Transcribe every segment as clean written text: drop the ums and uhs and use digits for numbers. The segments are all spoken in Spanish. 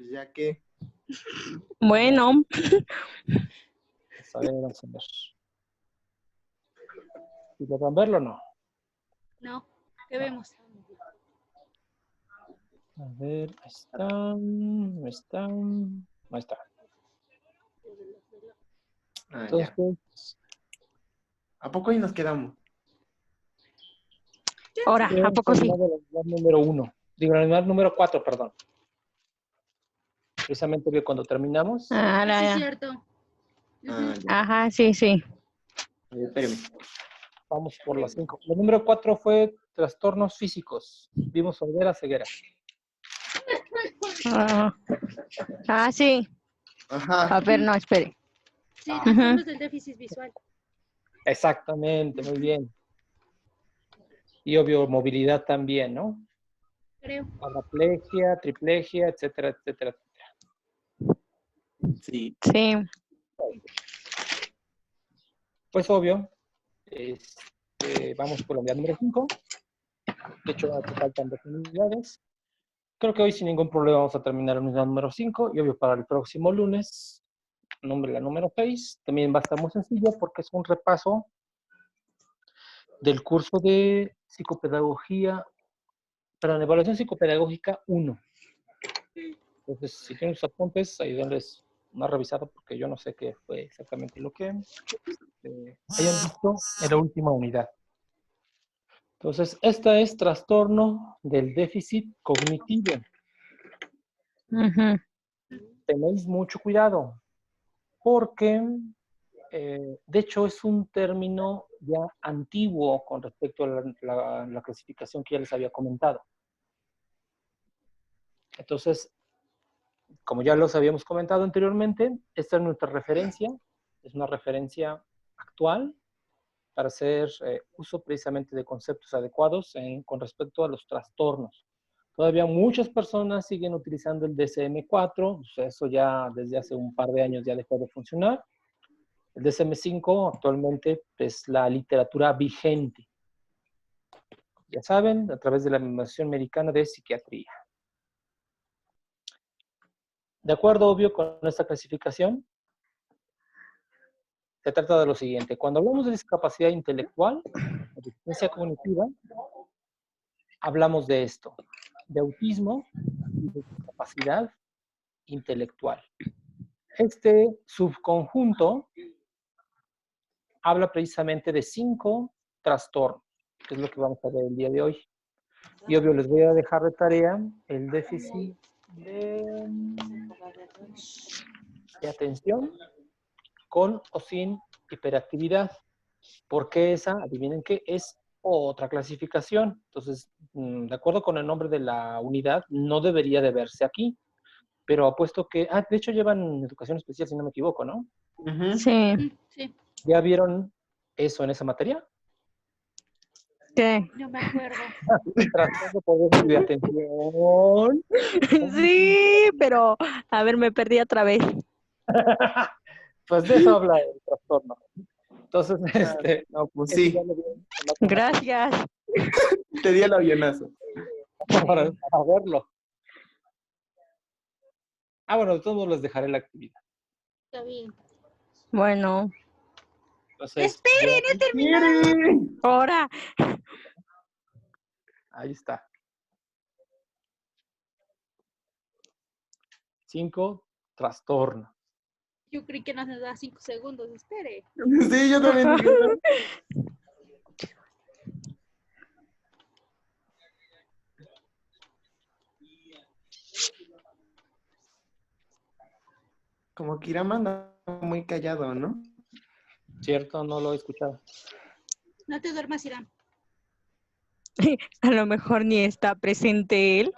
Pues ya que. Bueno. A ver, vamos a ver. ¿Y logran verlo o no? No, ¿qué vemos? A ver, ahí están, ahí están, ahí está. Ah, ya. Entonces, ¿A poco ahí nos quedamos? Ahora, ¿a poco sí? la unidad número 1. Digo, la unidad número 4, perdón. Precisamente que cuando terminamos. Ah, Sí, es ya. cierto. Ah, ya. Ajá, sí, sí. Espérame. Vamos por las 5. La número 4 fue trastornos físicos. Vimos sordera, ceguera. Sí. Ajá. A ver, no, espere. Sí, trastornos del déficit visual. Exactamente, muy bien. Y obvio, movilidad también, ¿no? Creo. Paraplegia, triplegia, etcétera, etcétera. Sí. Sí. Pues obvio, vamos por la unidad número 5. De hecho, aquí faltan 2 unidades. Creo que hoy sin ningún problema vamos a terminar la unidad número 5. Y obvio, para el próximo lunes, la número 6, también va a estar muy sencilla porque es un repaso del curso de psicopedagogía, perdón, evaluación psicopedagógica 1. Entonces, si tienen sus apuntes, ahí denles una revisada porque yo no sé qué fue exactamente lo que hayan visto en la última unidad. Entonces, esta es trastorno del déficit cognitivo. Tenéis mucho cuidado porque, de hecho, es un término ya antiguo con respecto a la clasificación que ya les había comentado. Entonces, como ya los habíamos comentado anteriormente, esta es nuestra referencia, es una referencia actual para hacer uso precisamente de conceptos adecuados con respecto a los trastornos. Todavía muchas personas siguen utilizando el DSM-4, pues eso ya desde hace un par de años ya dejó de funcionar. El DSM-5 actualmente es la literatura vigente. Ya saben, a través de la Asociación Americana de Psiquiatría. De acuerdo, obvio, con esta clasificación, se trata de lo siguiente. Cuando hablamos de discapacidad intelectual, o deficiencia cognitiva, hablamos de esto, de autismo y de discapacidad intelectual. Este subconjunto habla precisamente de 5 trastornos, que es lo que vamos a ver el día de hoy. Y obvio, les voy a dejar de tarea el déficit de atención con o sin hiperactividad. Porque esa, adivinen qué, es otra clasificación. Entonces, de acuerdo con el nombre de la unidad, no debería de verse aquí. Pero apuesto que, de hecho llevan educación especial, si no me equivoco, ¿no? Sí. Sí. ¿Ya vieron eso en esa materia? ¿Qué? No me acuerdo. Trastorno por déficit de atención. Sí, pero a ver, me perdí otra vez. Pues de eso habla el trastorno. Entonces, No, pues eso sí. ya lo vieron en la Gracias. Te di el avionazo. para verlo. Bueno, de todos modos les dejaré la actividad. Está bien. Bueno. Entonces, ¡Esperen, he terminado! Ahora. ahí está. 5 trastornos. Yo creí que nos da 5 segundos. Espere. Sí, yo también dije. Como que Irán anda muy callado, ¿no? ¿Cierto? No lo he escuchado. No te duermas, Irán. A lo mejor ni está presente él.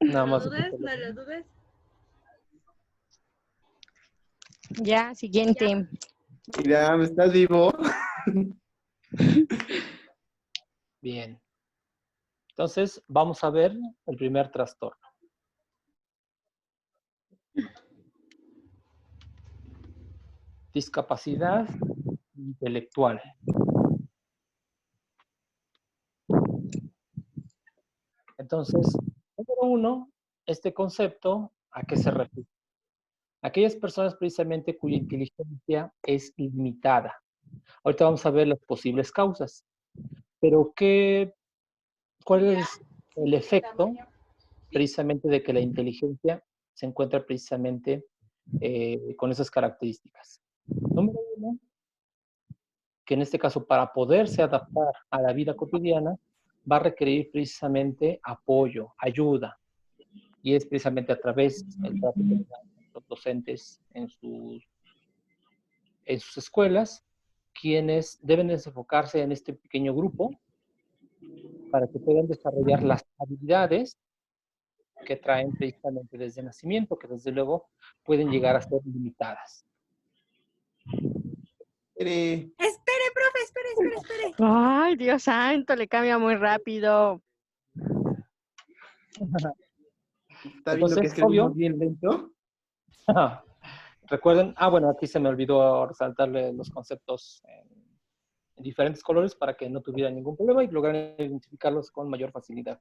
Nada No más. lo dudes, no lo dudes. Ya, siguiente. Irán, ¿estás vivo? Bien. Entonces, vamos a ver el primer trastorno. Discapacidad intelectual. Entonces, Número uno, este concepto, ¿a qué se refiere? Aquellas personas precisamente cuya inteligencia es limitada. Ahorita vamos a ver las posibles causas. Pero ¿cuál es el efecto precisamente de que la inteligencia se encuentra precisamente con esas características? Número uno, que en este caso para poderse adaptar a la vida cotidiana va a requerir precisamente apoyo, ayuda, y es precisamente a través del trato que le dan los docentes en sus escuelas, quienes deben desenfocarse en este pequeño grupo para que puedan desarrollar las habilidades que traen precisamente desde nacimiento, que desde luego pueden llegar a ser limitadas. Espere, profe, espere. Ay, Dios santo, le cambia muy rápido. Está viendo que Entonces, escribimos obvio, bien lento. recuerden, bueno, aquí se me olvidó resaltarle los conceptos en diferentes colores para que no tuvieran ningún problema y lograran identificarlos con mayor facilidad.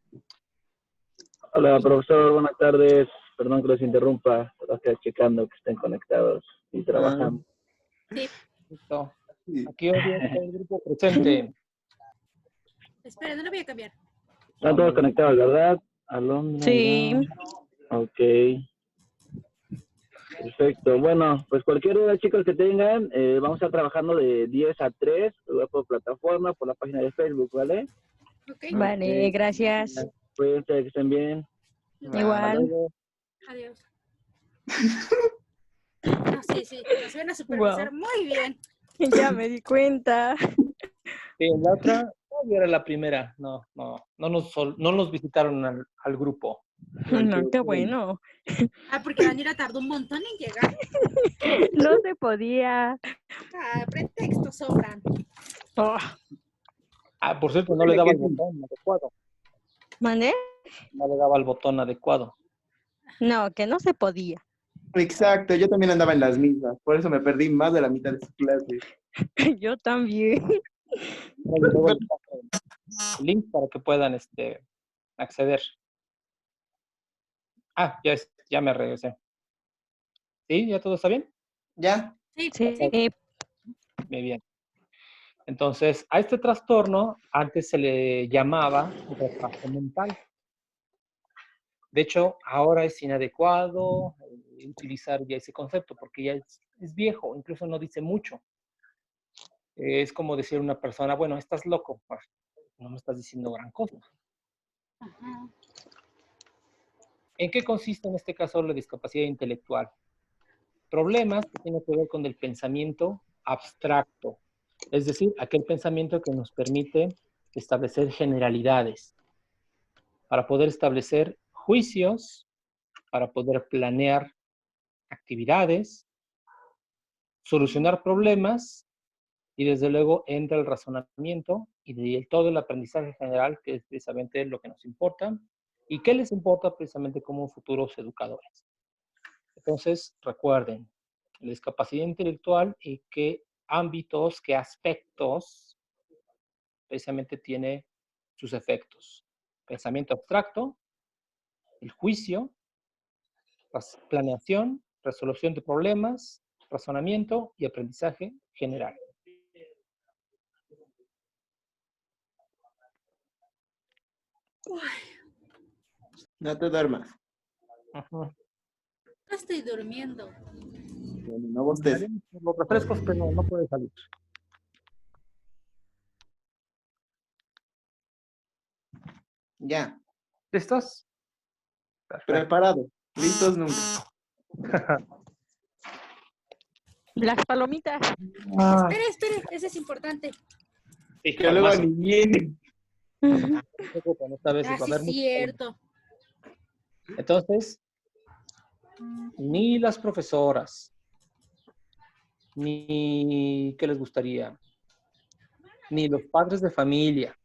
Hola, profesor, buenas tardes. Perdón que los interrumpa, pero estoy checando que estén conectados y trabajando. Listo. Sí. Aquí obvio está el grupo presente. Espere, no lo voy a cambiar. Están todos conectados, ¿verdad? Alondra, Sí. Iván. Ok. Perfecto. Bueno, pues cualquier duda, chicos, que tengan, vamos a estar trabajando de 10 a 3, por plataforma, por la página de Facebook, ¿vale? Ok, Vale, gracias. Cuídense, que estén bien. Hasta Igual. luego. adiós. No, sí, nos van a supervisar muy bien. Ya me di cuenta. Sí, la otra obvio era la primera. No nos visitaron al grupo. No, qué bueno. Porque Daniela tardó un montón en llegar. No se podía. Pretextos sobran. Oh, Por cierto, no le daba el botón adecuado. ¿mandé? No le daba el botón adecuado. No, que no se podía. Exacto, yo también andaba en las mismas. Por eso me perdí más de la mitad de su clase. Yo también. Luego les paso el link para que puedan acceder. Ya me regresé. ¿Sí? ¿Ya todo está bien? ¿Ya? Sí, Sí. Muy bien. Entonces, a este trastorno antes se le llamaba retraso mental. De hecho, ahora es inadecuado utilizar ya ese concepto porque ya es viejo, incluso no dice mucho. Es como decir a una persona, bueno, estás loco, pues, no me estás diciendo gran cosa. Ajá. ¿En qué consiste en este caso la discapacidad intelectual? Problemas que tienen que ver con el pensamiento abstracto, es decir, aquel pensamiento que nos permite establecer generalidades, para poder establecer juicios, para poder planear actividades, solucionar problemas y desde luego entra el razonamiento y todo el aprendizaje general, que es precisamente lo que nos importa y qué les importa precisamente como futuros educadores. Entonces, recuerden, la discapacidad intelectual y qué ámbitos, qué aspectos precisamente tiene sus efectos. Pensamiento abstracto, el juicio, planeación, resolución de problemas, razonamiento y aprendizaje general. No te duermas. Ajá. No estoy durmiendo. Bueno, no bostes. Los refrescos, pero no puede salir. Ya. ¿Listos? Perfecto. Preparado. Listos nunca. Las palomitas. Espere, eso es importante. Sí, Que luego palmazo. ni viene. Esta vez va a Sí, haber es mucho cierto. palma. Entonces, ni las profesoras, ni ¿qué les gustaría? Ni los padres de familia,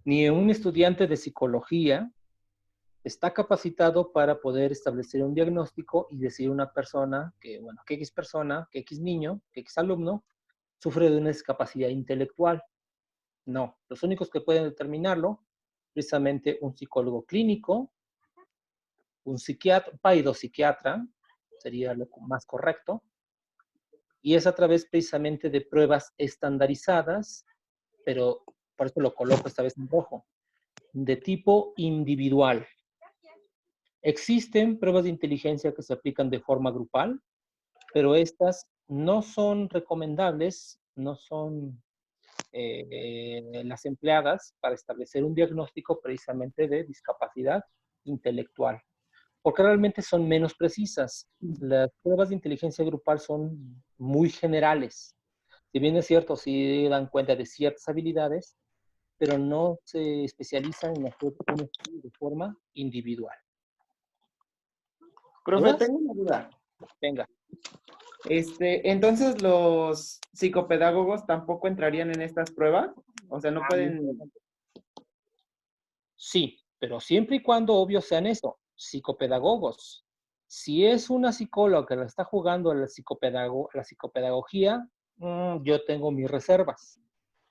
ni un estudiante de psicología está capacitado para poder establecer un diagnóstico y decir a una persona que, bueno, que X persona, que X niño, que X alumno sufre de una discapacidad intelectual. No, los únicos que pueden determinarlo precisamente un psicólogo clínico, un psiquiatra, paidopsiquiatra, sería lo más correcto, y es a través precisamente de pruebas estandarizadas, pero por eso lo coloco esta vez en rojo, de tipo individual. Existen pruebas de inteligencia que se aplican de forma grupal, pero estas no son recomendables, no son las empleadas para establecer un diagnóstico precisamente de discapacidad intelectual, porque realmente son menos precisas. Las pruebas de inteligencia grupal son muy generales. Si bien es cierto, sí dan cuenta de ciertas habilidades, pero no se especializan en hacer un estudio de forma individual. Profe, ¿Dudas? tengo una duda. Venga. Entonces, ¿los psicopedagogos tampoco entrarían en estas pruebas? O sea, no pueden... Sí, pero siempre y cuando, obvio, sean eso, psicopedagogos. Si es una psicóloga que la está jugando a la psicopedagogía, yo tengo mis reservas.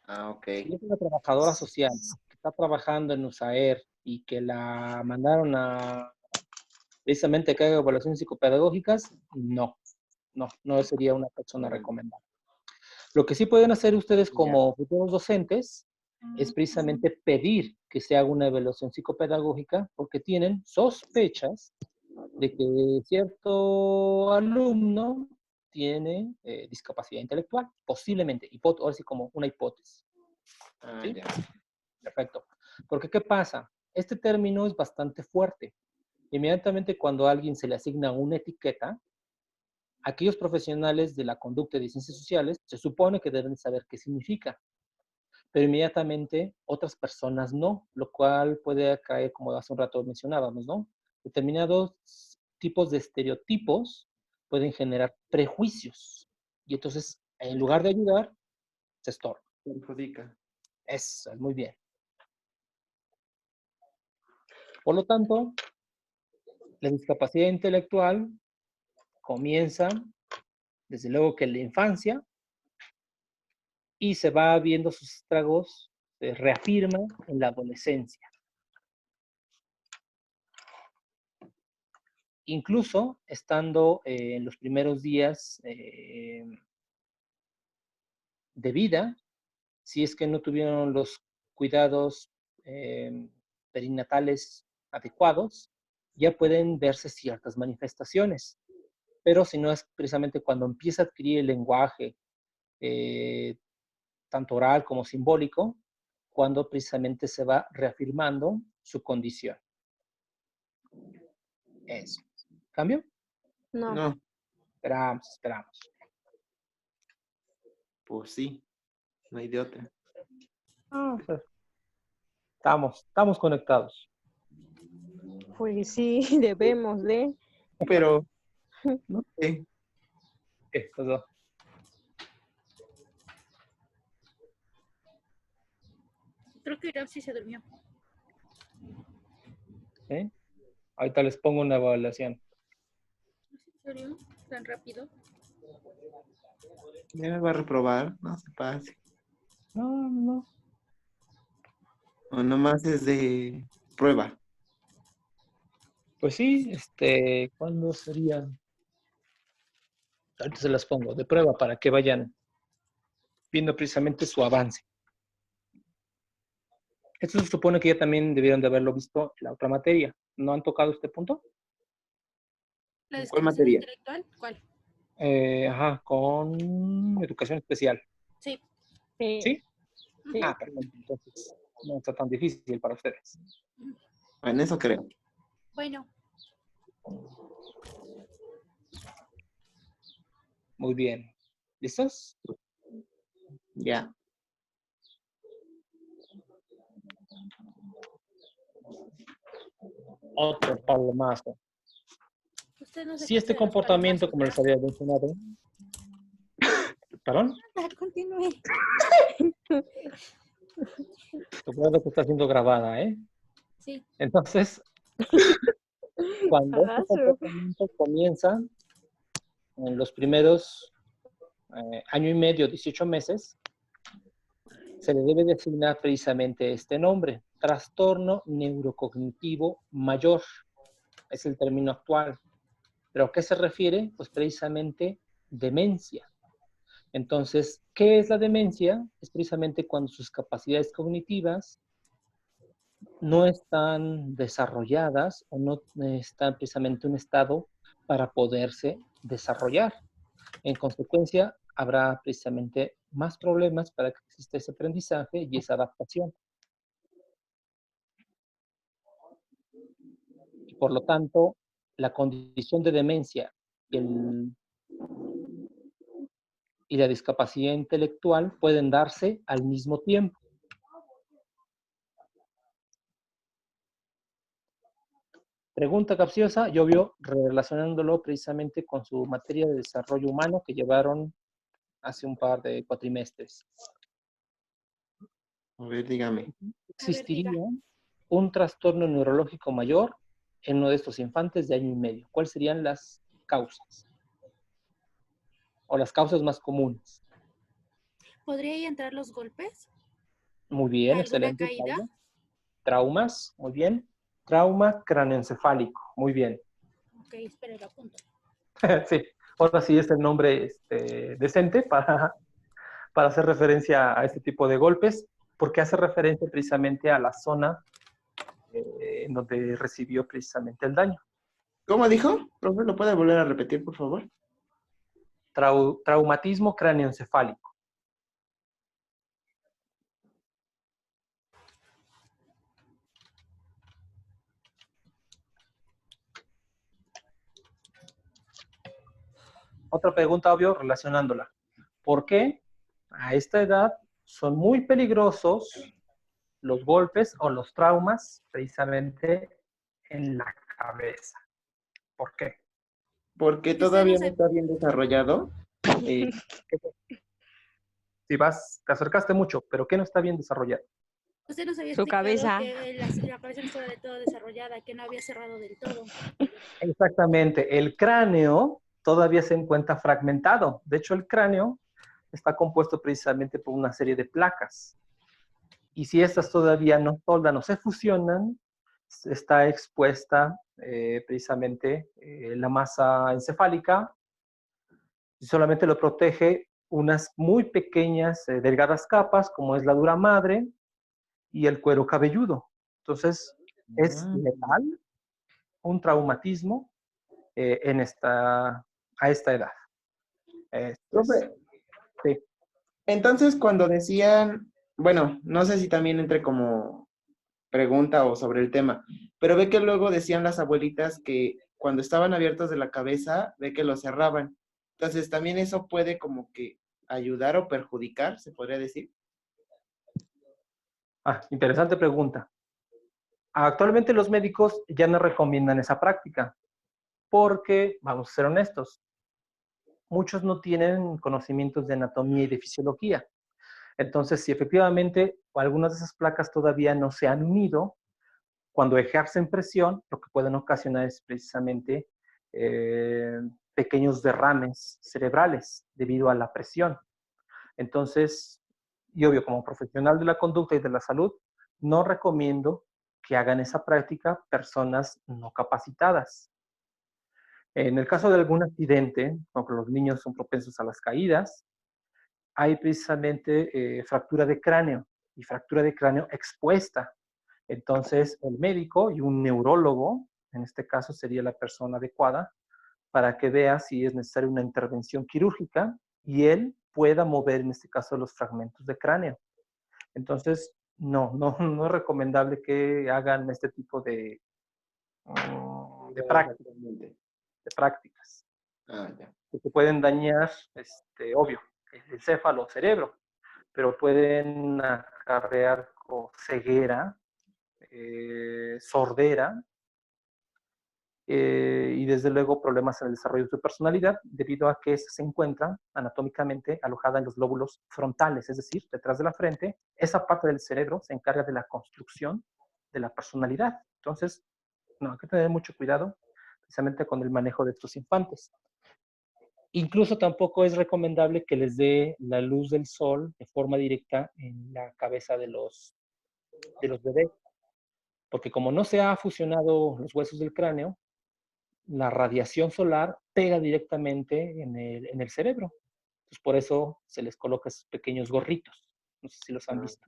Ah, ok. Si es una trabajadora social que está trabajando en USAER y que la mandaron a precisamente que haga evaluaciones psicopedagógicas, no sería una persona recomendable. Lo que sí pueden hacer ustedes como futuros docentes es precisamente pedir que se haga una evaluación psicopedagógica porque tienen sospechas de que cierto alumno tiene discapacidad intelectual, posiblemente, ahora sí como una hipótesis. Ah, ¿Sí? ya. Perfecto. Porque, ¿qué pasa? Este término es bastante fuerte. Inmediatamente cuando a alguien se le asigna una etiqueta, aquellos profesionales de la conducta y de ciencias sociales se supone que deben saber qué significa, pero inmediatamente otras personas no, lo cual puede caer, como hace un rato mencionábamos, ¿no? Determinados tipos de estereotipos pueden generar prejuicios y entonces, en lugar de ayudar, se estorba. Perjudica. Eso es muy bien. Por lo tanto, la discapacidad intelectual comienza, desde luego que en la infancia, y se va viendo sus estragos, se reafirma en la adolescencia. Incluso estando en los primeros días de vida, si es que no tuvieron los cuidados perinatales adecuados, ya pueden verse ciertas manifestaciones. Pero si no es precisamente cuando empieza a adquirir el lenguaje, tanto oral como simbólico, cuando precisamente se va reafirmando su condición. Eso. ¿Cambio? No. No, Esperamos. pues sí. No hay de otra. Pues, estamos conectados. Pues sí, debemos de. Pero, no sé. ¿Qué pasó? Creo que Irán sí se durmió. ¿Eh? Ahorita les pongo una evaluación. ¿En serio? ¿Tan rápido? ¿Ya me va a reprobar? No se pase. No. O nomás es de prueba. Pues sí, ¿cuándo serían? Ahorita se las pongo de prueba para que vayan viendo precisamente su avance. Esto se supone que ya también debieron de haberlo visto en la otra materia. ¿No han tocado este punto? ¿La ¿Cuál discapacidad materia? intelectual? ¿Cuál? Con educación especial. Sí. Sí. ¿Sí? Sí. Perfecto. Entonces, no está tan difícil para ustedes. En eso creo. Bueno, Muy bien. ¿Listos? Ya. Otro palomazo. usted no se Si cansa este de los comportamiento, como les palomazos, había mencionado, ¿perdón? ¿verdad? Continúe. Recuerdo que está siendo grabada, ¿eh? Sí. Entonces, cuando este Ah, comportamiento comienza en los primeros año y medio, 18 meses, se le debe de asignar precisamente este nombre. trastorno neurocognitivo mayor. Es el término actual. ¿Pero a qué se refiere? Pues precisamente demencia. Entonces, ¿qué es la demencia? Es precisamente cuando sus capacidades cognitivas no están desarrolladas o no están precisamente en un estado para poderse desarrollar. En consecuencia, habrá precisamente más problemas para que exista ese aprendizaje y esa adaptación. Y por lo tanto, la condición de demencia y la discapacidad intelectual pueden darse al mismo tiempo. Pregunta capciosa, yo veo relacionándolo precisamente con su materia de desarrollo humano que llevaron hace un par de cuatrimestres. A ver, dígame. ¿Existiría un trastorno neurológico mayor en uno de estos infantes de año y medio? ¿Cuáles serían las causas? O las causas más comunes. ¿Podría ahí entrar los golpes? Muy bien, ¿Alguna excelente. caída? Claudia. Traumas, muy bien. Trauma cráneoencefálico, muy bien. Ok, espere, lo apunto. Sí, ahora sí es el nombre decente para hacer referencia a este tipo de golpes, porque hace referencia precisamente a la zona en donde recibió precisamente el daño. ¿Cómo dijo? Profe, ¿lo puede volver a repetir, por favor? Traumatismo cráneoencefálico. Otra pregunta, obvio, relacionándola. ¿Por qué a esta edad son muy peligrosos los golpes o los traumas precisamente en la cabeza? ¿Por qué? Porque Usted no todavía no se... está bien desarrollado. Si te acercaste mucho, pero ¿qué no está bien desarrollado? Usted nos había Su explicado cabeza. que la cabeza no estaba del todo desarrollada, que no había cerrado del todo. Exactamente. El cráneo todavía se encuentra fragmentado. De hecho, el cráneo está compuesto precisamente por una serie de placas. Y si estas todavía no soldan o se fusionan, está expuesta precisamente la masa encefálica y solamente lo protege unas muy pequeñas, delgadas capas, como es la dura madre y el cuero cabelludo. Entonces, es letal un traumatismo a esta edad. Profe, Sí. entonces cuando decían, bueno, no sé si también entre como pregunta o sobre el tema, pero ve que luego decían las abuelitas que cuando estaban abiertos de la cabeza, ve que lo cerraban. Entonces también eso puede como que ayudar o perjudicar, se podría decir. Interesante pregunta. Actualmente los médicos ya no recomiendan esa práctica porque, vamos a ser honestos, muchos no tienen conocimientos de anatomía y de fisiología. Entonces, si efectivamente algunas de esas placas todavía no se han unido, cuando ejercen presión, lo que pueden ocasionar es precisamente pequeños derrames cerebrales debido a la presión. Entonces, y obvio, como profesional de la conducta y de la salud, no recomiendo que hagan esa práctica personas no capacitadas. En el caso de algún accidente, aunque los niños son propensos a las caídas, hay precisamente fractura de cráneo y fractura de cráneo expuesta. Entonces, el médico y un neurólogo, en este caso sería la persona adecuada, para que vea si es necesaria una intervención quirúrgica y él pueda mover, en este caso, los fragmentos de cráneo. Entonces, no es recomendable que hagan este tipo de prácticas. Ya. Que pueden dañar, obvio, el encéfalo o cerebro, pero pueden acarrear ceguera, sordera, y desde luego problemas en el desarrollo de su personalidad, debido a que se encuentra anatómicamente alojada en los lóbulos frontales, es decir, detrás de la frente. Esa parte del cerebro se encarga de la construcción de la personalidad. Entonces, no, hay que tener mucho cuidado precisamente con el manejo de estos infantes. Incluso tampoco es recomendable que les dé la luz del sol de forma directa en la cabeza de los bebés, porque como no se ha fusionado los huesos del cráneo, la radiación solar pega directamente en el cerebro. Entonces, por eso se les coloca esos pequeños gorritos. No sé si los han visto.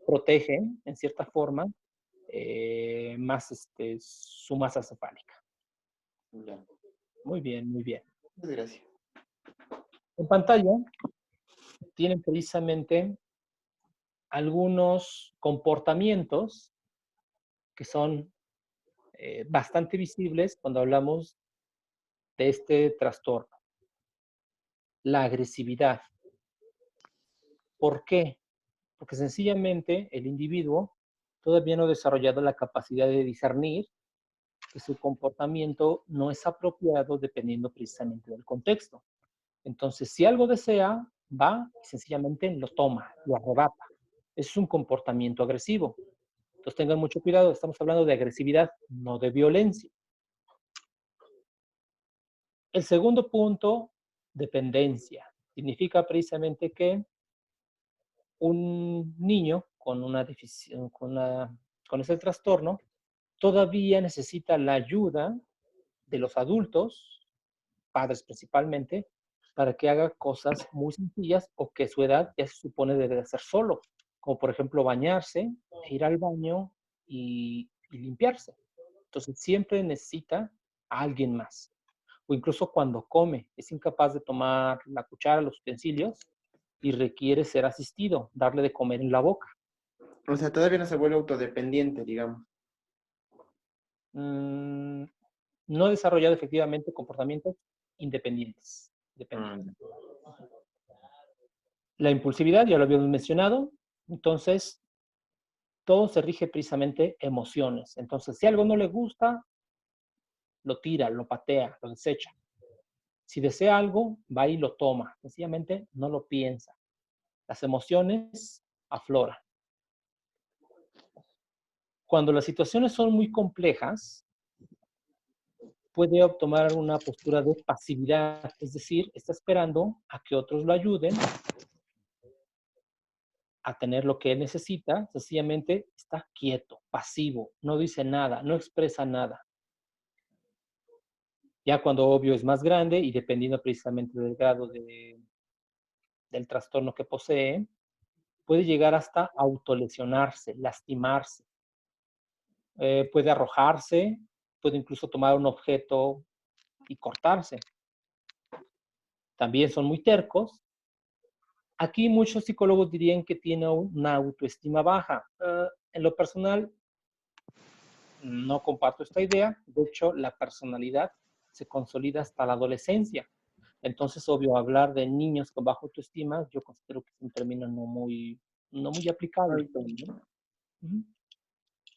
Protegen, en cierta forma, más su masa cefálica. Ya. Muy bien, muy bien. Muchas gracias. En pantalla tienen precisamente algunos comportamientos que son bastante visibles cuando hablamos de este trastorno. La agresividad. ¿Por qué? Porque sencillamente el individuo todavía no ha desarrollado la capacidad de discernir que su comportamiento no es apropiado dependiendo precisamente del contexto. Entonces, si algo desea, va y sencillamente lo toma, lo arrebata. Eso es un comportamiento agresivo. Entonces tengan mucho cuidado, estamos hablando de agresividad, no de violencia. El segundo punto, dependencia. Significa precisamente que un niño con ese trastorno todavía necesita la ayuda de los adultos, padres principalmente, para que haga cosas muy sencillas o que su edad ya se supone debe de hacer solo, como por ejemplo bañarse, ir al baño y limpiarse. Entonces siempre necesita a alguien más. O incluso cuando come, es incapaz de tomar la cuchara, los utensilios y requiere ser asistido, darle de comer en la boca. O sea, todavía no se vuelve autodependiente, digamos. No ha desarrollado efectivamente comportamientos independientes. Ah, La impulsividad, ya lo habíamos mencionado, entonces todo se rige precisamente emociones. Entonces, si algo no le gusta, lo tira, lo patea, lo desecha. Si desea algo, va y lo toma. Sencillamente no lo piensa. Las emociones afloran. Cuando las situaciones son muy complejas, puede tomar una postura de pasividad, es decir, está esperando a que otros lo ayuden a tener lo que él necesita, sencillamente está quieto, pasivo, no dice nada, no expresa nada. Ya cuando obvio es más grande y dependiendo precisamente del grado del trastorno que posee, puede llegar hasta autolesionarse, lastimarse. Puede arrojarse, puede incluso tomar un objeto y cortarse. También son muy tercos. Aquí muchos psicólogos dirían que tiene una autoestima baja. En lo personal, no comparto esta idea. De hecho, la personalidad se consolida hasta la adolescencia. Entonces, obvio, hablar de niños con baja autoestima, yo considero que es un término no muy aplicable. Ujú.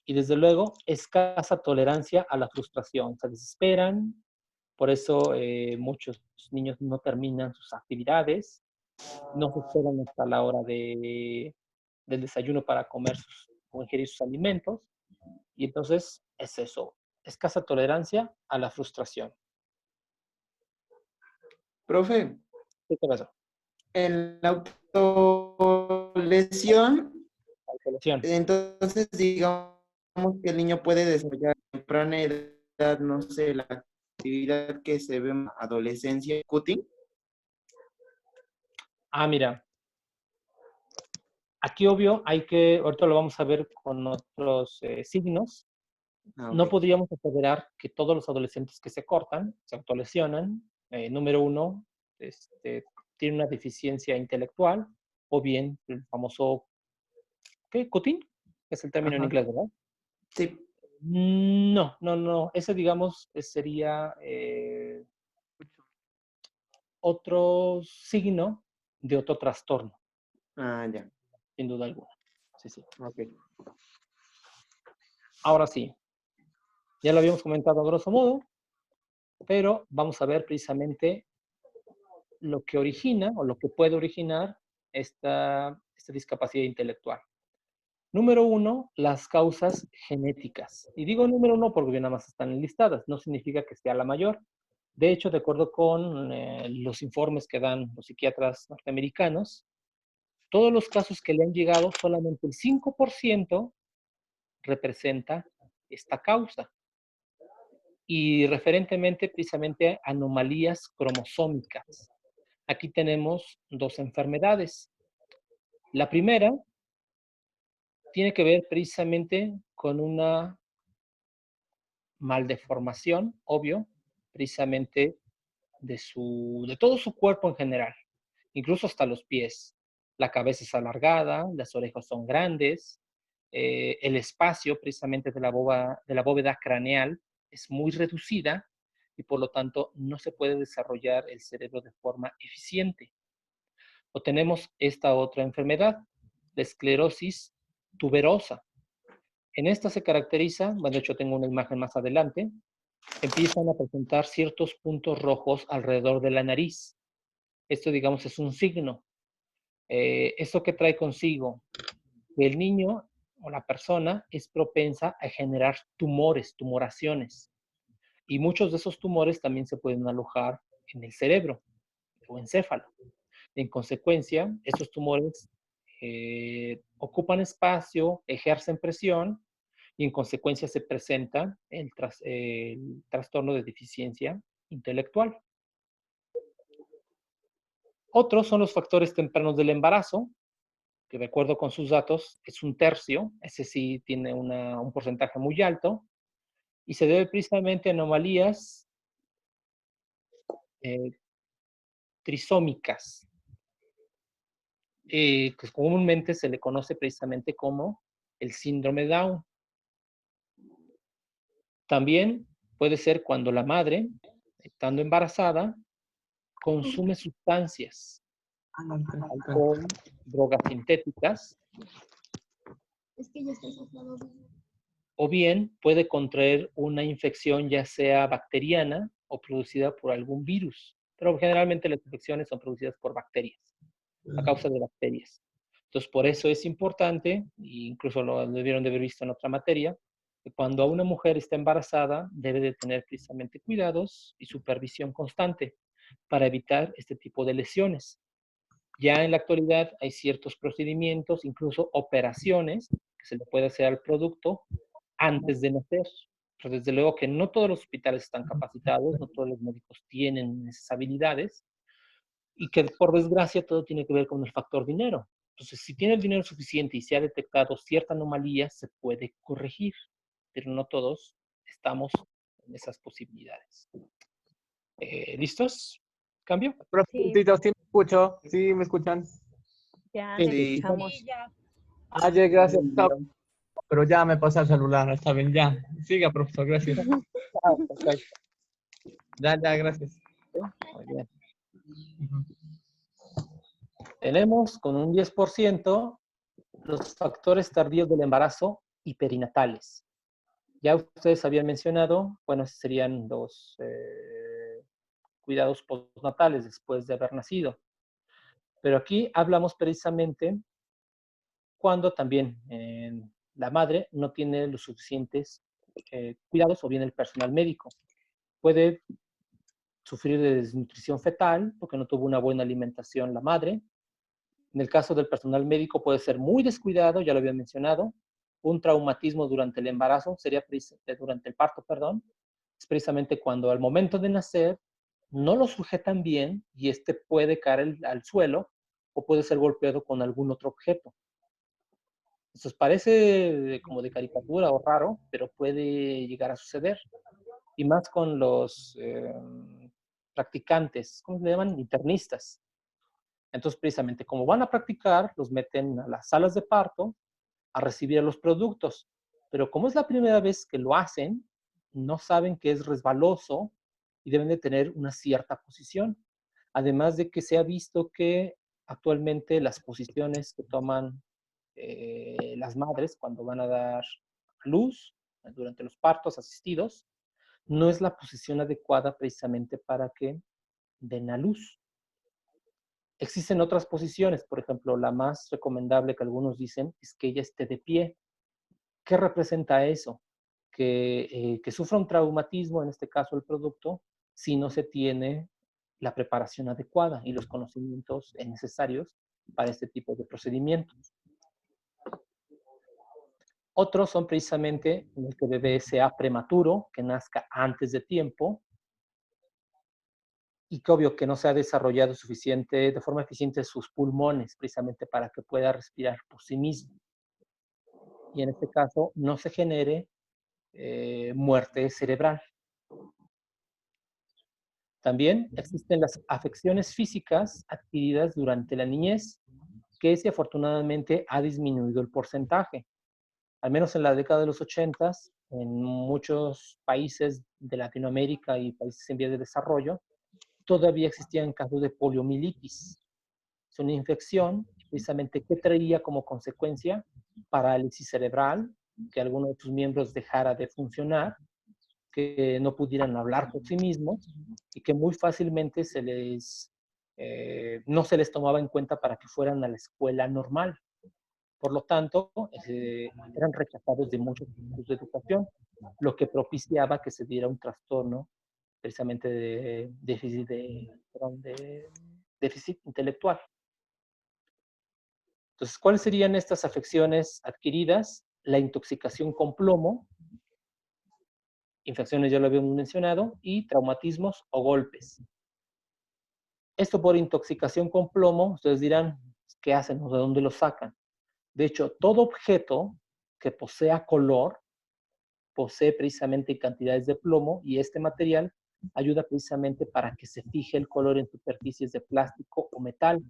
Y desde luego, escasa tolerancia a la frustración. Se desesperan, por eso muchos niños no terminan sus actividades, no se esperan hasta la hora del desayuno para comer o ingerir sus alimentos. Y entonces es eso, escasa tolerancia a la frustración. profe, ¿Qué te pasa? en la autolesión, La autolesión. entonces digamos que el niño puede desarrollar a temprana edad, no sé, la actividad que se ve en la adolescencia, cutting. Mira, aquí obvio ahorita lo vamos a ver con otros signos. No Ok. podríamos aseverar que todos los adolescentes que se cortan, se autolesionan, número uno, tienen una deficiencia intelectual, o bien el famoso, ¿qué? ¿Cutting? Es el término en Ajá. inglés, ¿verdad? Sí. No. Ese, digamos, sería otro signo de otro trastorno, Ah, ya. sin duda alguna. Sí. Ok. Ahora sí, ya lo habíamos comentado a grosso modo, pero vamos a ver precisamente lo que origina o lo que puede originar esta discapacidad intelectual. Número uno, las causas genéticas. Y digo número uno porque nada más están enlistadas, no significa que sea la mayor. De hecho, de acuerdo con los informes que dan los psiquiatras norteamericanos, todos los casos que le han llegado, solamente el 5% representa esta causa. Y referentemente precisamente a anomalías cromosómicas. Aquí tenemos dos enfermedades. La primera tiene que ver precisamente con una maldeformación, obvio, precisamente de todo su cuerpo en general, incluso hasta los pies. La cabeza es alargada, las orejas son grandes, el espacio precisamente de la bóveda craneal es muy reducida y por lo tanto no se puede desarrollar el cerebro de forma eficiente. O tenemos esta otra enfermedad, la esclerosis tuberosa. En esta se caracteriza, bueno, de hecho tengo una imagen más adelante, empiezan a presentar ciertos puntos rojos alrededor de la nariz. Esto, digamos, es un signo. ¿Esto qué trae consigo? Que el niño o la persona es propensa a generar tumores, tumoraciones. Y muchos de esos tumores también se pueden alojar en el cerebro o encéfalo. En consecuencia, estos tumores ocupan espacio, ejercen presión y en consecuencia se presenta el trastorno de deficiencia intelectual. Otros son los factores tempranos del embarazo, que de acuerdo con sus datos es 1/3, ese sí tiene un porcentaje muy alto, y se debe precisamente a anomalías eh, trisómicas, que comúnmente se le conoce precisamente como el síndrome Down. También puede ser cuando la madre, estando embarazada, consume sustancias, alcohol, drogas sintéticas, Es que ya está sofrado. o bien puede contraer una infección ya sea bacteriana o producida por algún virus. Pero generalmente las infecciones son producidas por bacterias, a causa de bacterias. Entonces, por eso es importante, e incluso lo debieron de haber visto en otra materia, que cuando una mujer está embarazada debe de tener precisamente cuidados y supervisión constante para evitar este tipo de lesiones. Ya en la actualidad hay ciertos procedimientos, incluso operaciones, que se le puede hacer al producto antes de nacer. Pero desde luego que no todos los hospitales están capacitados, no todos los médicos tienen esas habilidades y que por desgracia todo tiene que ver con el factor dinero. Entonces, si tiene el dinero suficiente y se ha detectado cierta anomalía, se puede corregir, pero no todos estamos en esas posibilidades. ¿Listos? ¿Cambio? Profesorcito, sí me escucho, sí me escuchan. Ya Sí. te escuchamos. Sí, ya. Ayer, gracias, pero ya me pasa el celular, está bien, ya. Siga, profesor, gracias. Perfecto. Ya, gracias. Muy bien. Ujú. Tenemos con un 10% los factores tardíos del embarazo y perinatales. Ya ustedes habían mencionado, bueno, serían los cuidados postnatales después de haber nacido. Pero aquí hablamos precisamente cuando también la madre no tiene los suficientes cuidados o bien el personal médico. Puede sufrir de desnutrición fetal porque no tuvo una buena alimentación la madre. En el caso del personal médico puede ser muy descuidado, ya lo había mencionado. Un traumatismo durante el embarazo, durante el parto, perdón, es precisamente cuando al momento de nacer no lo sujetan bien y este puede caer al suelo o puede ser golpeado con algún otro objeto. Eso parece como de caricatura o raro, pero puede llegar a suceder. Y más con los practicantes, ¿cómo se llaman? Internistas. Entonces, precisamente, como van a practicar, los meten a las salas de parto a recibir los productos. Pero como es la primera vez que lo hacen, no saben que es resbaloso y deben de tener una cierta posición. Además de que se ha visto que actualmente las posiciones que toman las madres cuando van a dar luz durante los partos asistidos no es la posición adecuada precisamente para que den a luz. Existen otras posiciones, por ejemplo, la más recomendable que algunos dicen es que ella esté de pie. ¿Qué representa eso? Que sufra un traumatismo, en este caso el producto, si no se tiene la preparación adecuada y los conocimientos necesarios para este tipo de procedimientos. Otros son precisamente en el que el bebé sea prematuro, que nazca antes de tiempo, y que obvio que no se ha desarrollado de forma eficiente sus pulmones, precisamente para que pueda respirar por sí mismo. Y en este caso no se genere muerte cerebral. También existen las afecciones físicas adquiridas durante la niñez, que ese afortunadamente ha disminuido el porcentaje. Al menos en la década de los 80, en muchos países de Latinoamérica y países en vías de desarrollo, todavía existían casos de poliomielitis. Es una infección precisamente que traía como consecuencia parálisis cerebral, que alguno de sus miembros dejara de funcionar, que no pudieran hablar por sí mismos y que muy fácilmente no se les tomaba en cuenta para que fueran a la escuela normal. Por lo tanto, eran rechazados de muchos tipos de educación, lo que propiciaba que se diera un trastorno precisamente de déficit intelectual. Entonces, ¿cuáles serían estas afecciones adquiridas? La intoxicación con plomo, infecciones ya lo habíamos mencionado, y traumatismos o golpes. Esto por intoxicación con plomo, ustedes dirán, ¿qué hacen o de dónde lo sacan? De hecho, todo objeto que posea color posee precisamente cantidades de plomo y este material ayuda precisamente para que se fije el color en superficies de plástico o metal.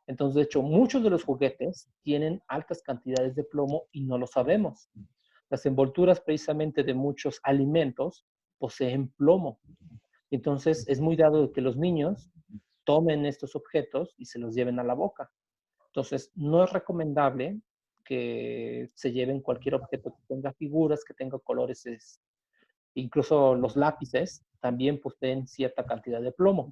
Entonces, de hecho, muchos de los juguetes tienen altas cantidades de plomo y no lo sabemos. Las envolturas precisamente de muchos alimentos poseen plomo. Entonces, es muy dado de que los niños tomen estos objetos y se los lleven a la boca. Entonces, no es recomendable que se lleven cualquier objeto que tenga figuras, que tenga colores. Incluso los lápices también poseen cierta cantidad de plomo.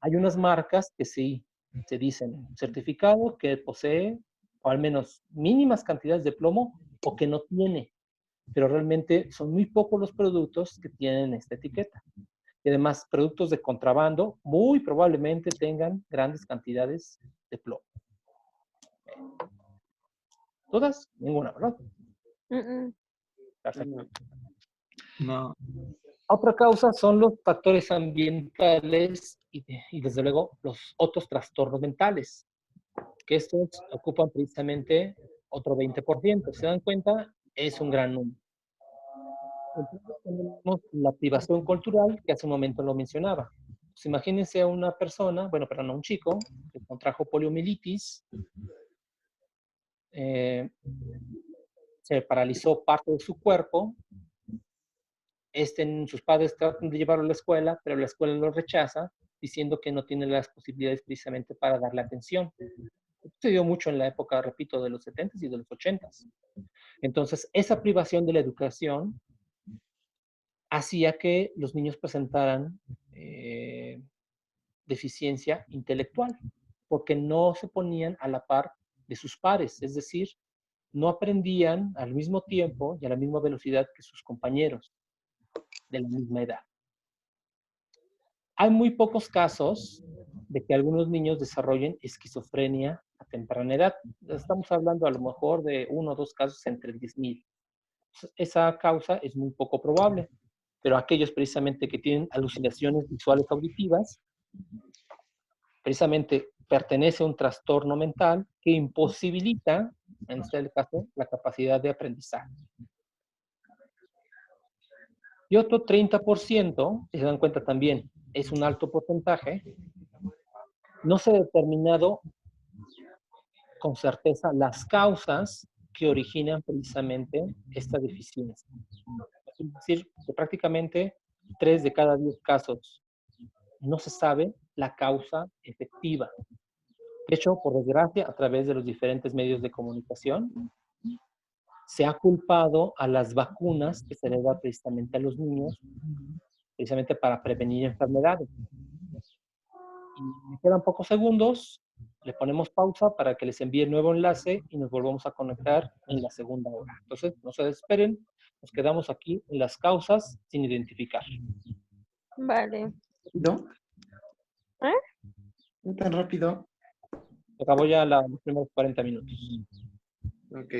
Hay unas marcas que sí se dicen certificado que posee, o al menos mínimas cantidades de plomo, o que no tiene. Pero realmente son muy pocos los productos que tienen esta etiqueta. Y además, productos de contrabando muy probablemente tengan grandes cantidades de plomo. ¿Todas? Ninguna, ¿verdad? Perfecto. No. Otra causa son los factores ambientales y desde luego los otros trastornos mentales, que estos ocupan precisamente otro 20%. ¿Se dan cuenta? Es un gran número. Entonces tenemos la privación cultural, que hace un momento lo mencionaba. Pues imagínense a una persona, a un chico que contrajo poliomielitis, se paralizó parte de su cuerpo, sus padres tratan de llevarlo a la escuela, pero la escuela lo rechaza, diciendo que no tiene las posibilidades precisamente para darle atención. Sucedió mucho en la época, repito, de los 70s y de los 80s. Entonces, esa privación de la educación hacía que los niños presentaran deficiencia intelectual, porque no se ponían a la par de sus pares, es decir, no aprendían al mismo tiempo y a la misma velocidad que sus compañeros de la misma edad. Hay muy pocos casos de que algunos niños desarrollen esquizofrenia a temprana edad. Estamos hablando a lo mejor de 1 o 2 casos entre 10,000. Esa causa es muy poco probable, pero aquellos precisamente que tienen alucinaciones visuales auditivas, precisamente pertenece a un trastorno mental que imposibilita, en este caso, la capacidad de aprendizaje. Y otro 30%, si se dan cuenta también, es un alto porcentaje, no se ha determinado con certeza las causas que originan precisamente esta deficiencia. Es decir, que prácticamente 3 de cada 10 casos no se sabe la causa efectiva. De hecho, por desgracia, a través de los diferentes medios de comunicación, se ha culpado a las vacunas que se le da precisamente a los niños, precisamente para prevenir enfermedades. Y me quedan pocos segundos, le ponemos pausa para que les envíe el nuevo enlace y nos volvamos a conectar en la segunda hora. Entonces, no se desesperen, nos quedamos aquí en las causas sin identificar. Vale. ¿No? ¿Eh? ¿No tan rápido? Se acabó ya los primeros 40 minutos. Ok.